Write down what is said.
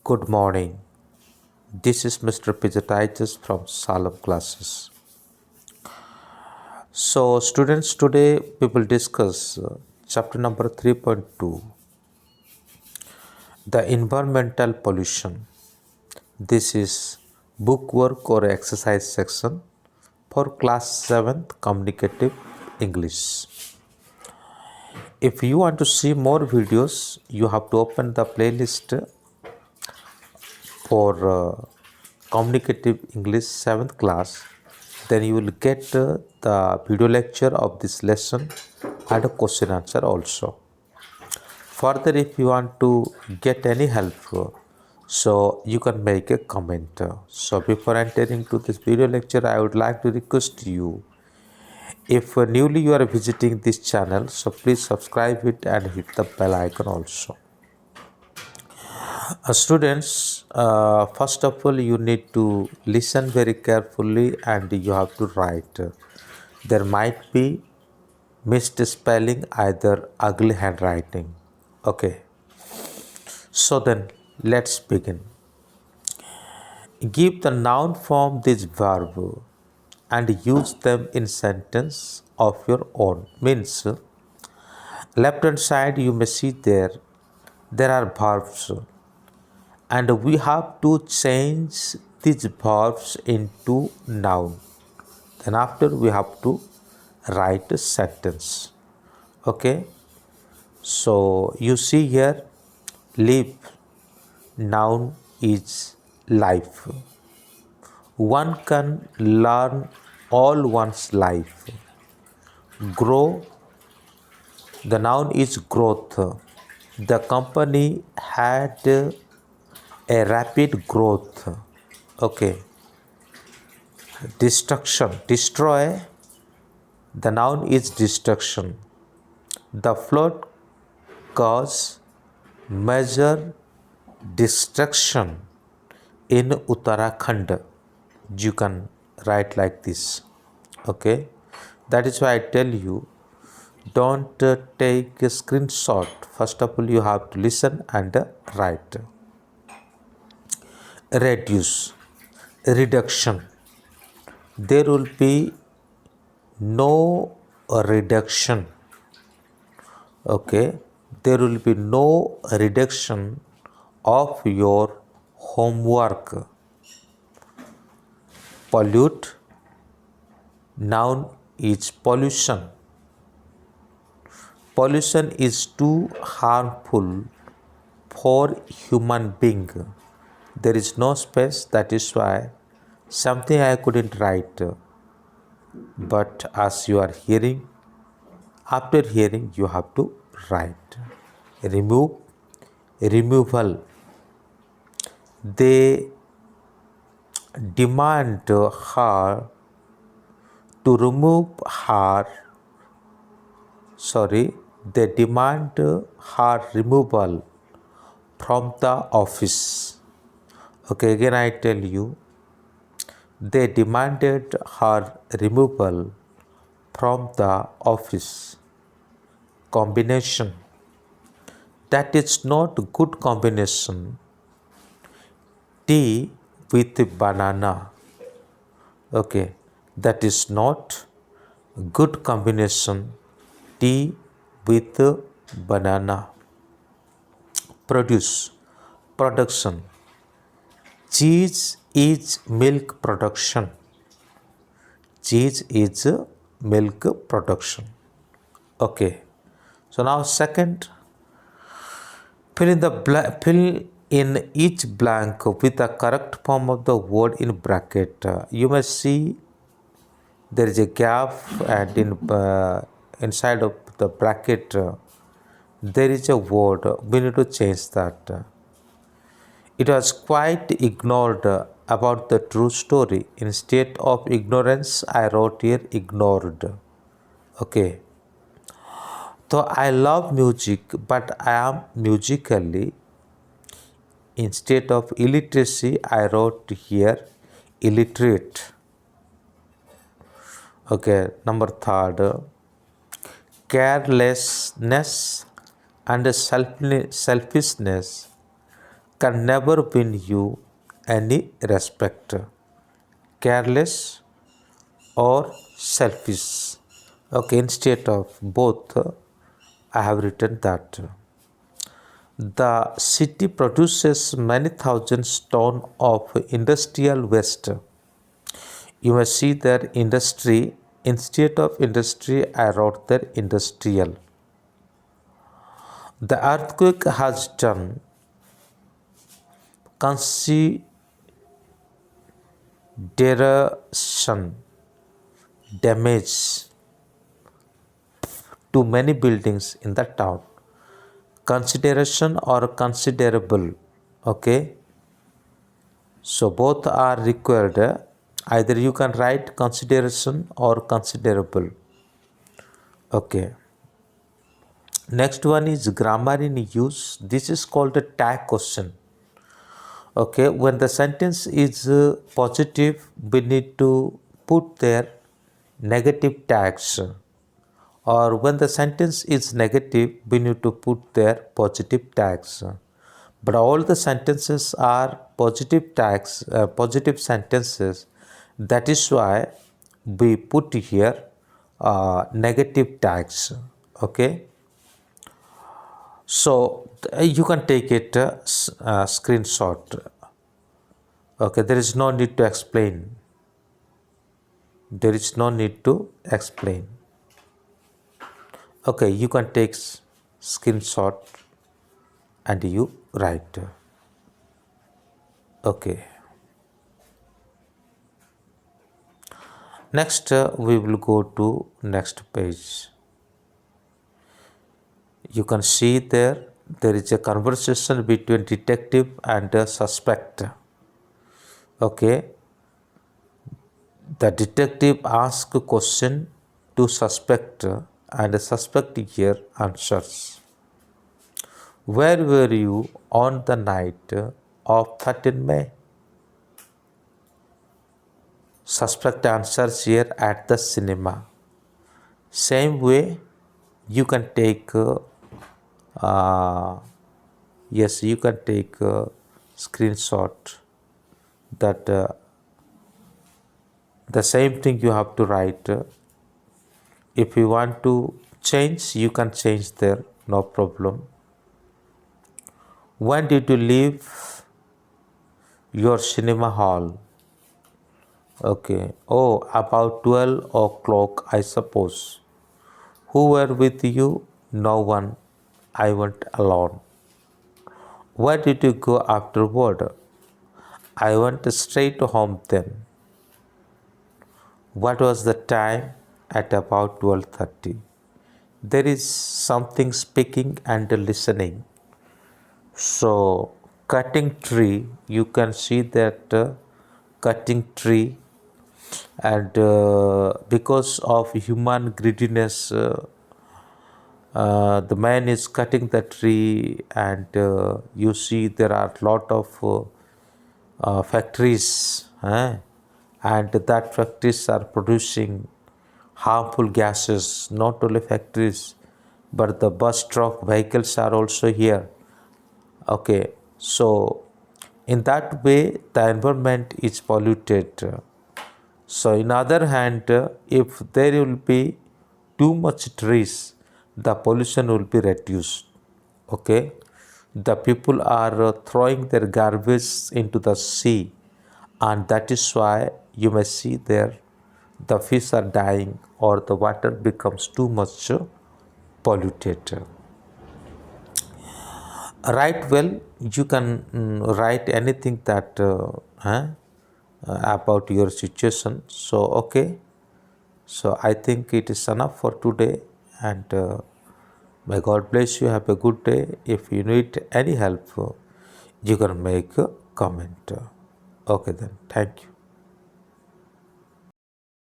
Good morning. This is Mr. Pizatitis from Salem classes. So, students, today we will discuss chapter number 3.2, the environmental pollution. This is bookwork or exercise section for class 7th communicative English. If you want to see more videos, you have to open the playlist for communicative English 7th class. Then you will get the video lecture of this lesson and a question answer also. Further, if you want to get any help, so you can make a comment. So before entering to this video lecture, I would like to request you, if newly you are visiting this channel, so please subscribe it and hit the bell icon also. Students, first of all, you need to listen very carefully and you have to write. There might be missed spelling, either ugly handwriting. Okay, so then let's begin. Give the noun form this verb and use them in sentence of your own. Means, left hand side you may see there are verbs, and we have to change these verbs into noun. Then after we have to write a sentence. Okay, so you see here, live, noun is life. One can learn all one's life. Grow, the noun is growth. The company had a rapid growth. Okay, destruction, destroy, the noun is destruction. The flood caused major destruction in Uttarakhand. You can write like this. Okay, that is why I tell you, don't take a screenshot. First of all, you have to listen and write. Reduce, reduction. There will be no reduction. Okay, there will be no reduction of your homework. Pollute, noun is pollution. Pollution is too harmful for human being. There is no space, that is why something I couldn't write. But as you are hearing, after hearing you have to write. Remove, removal. They demand her to remove her, they demand her removal from the office. Okay, again I tell you, they demanded her removal from the office. Combination, that is not good combination. Tea with banana. Okay, that is not good combination. Tea with banana. Produce, production. Cheese is milk production. Cheese is milk production. Okay, so now second, fill in each blank with the correct form of the word in bracket. You may see there is a gap, and inside of the bracket there is a word. We need to change that. It was quite ignored about the true story. Instead of ignorance, I wrote here ignored. Okay. So I love music, but I am musically. Instead of illiteracy, I wrote here illiterate. Okay, number third, carelessness and selfishness can never win you any respect. Careless or selfish. Okay, instead of both, I have written that the city produces many thousands tons of industrial waste. You must see that industry, instead of industry, I wrote there industrial. The earthquake has done consideration damage to many buildings in the town. Consideration or considerable. Okay, so both are required. Either you can write consideration or considerable. Okay, next one is grammar in use. This is called a tag question. Okay, when the sentence is positive, we need to put there negative tags, or when the sentence is negative, we need to put there positive tags. But all the sentences are positive tags, positive sentences. That is why we put here negative tags. Okay, so you can take it screenshot. Okay, there is no need to explain. There is no need to explain. Okay, you can take screenshot and you write. Okay. Next, we will go to next page. You can see there is a conversation between detective and a suspect. Okay. The detective asks a question to suspect and the suspect here answers. Where were you on the night of 13 May? Suspect answers here at the cinema. Same way you can take yes, you can take a screenshot that the same thing you have to write. If you want to change, you can change there, no problem. When did you leave your cinema hall? Okay. Oh, about 12 o'clock, I suppose. Who were with you? No one. I went alone. Where did you go afterward? I went straight home then. What was the time? At about 12:30. There is something speaking and listening. So, cutting tree, you can see that cutting tree, and because of human greediness, the man is cutting the tree, and you see there are a lot of factories, and that factories are producing harmful gases. Not only factories, but the bus truck vehicles are also here. Okay, so in that way the environment is polluted. So in other hand, if there will be too much trees, the pollution will be reduced. Okay, the people are throwing their garbage into the sea, and that is why you may see there the fish are dying, or the water becomes too much polluted. Write well, you can write anything that about your situation. So okay, so I think it is enough for today, and may God bless you. Have a good day. If you need any help, you can make a comment. Okay then, thank you.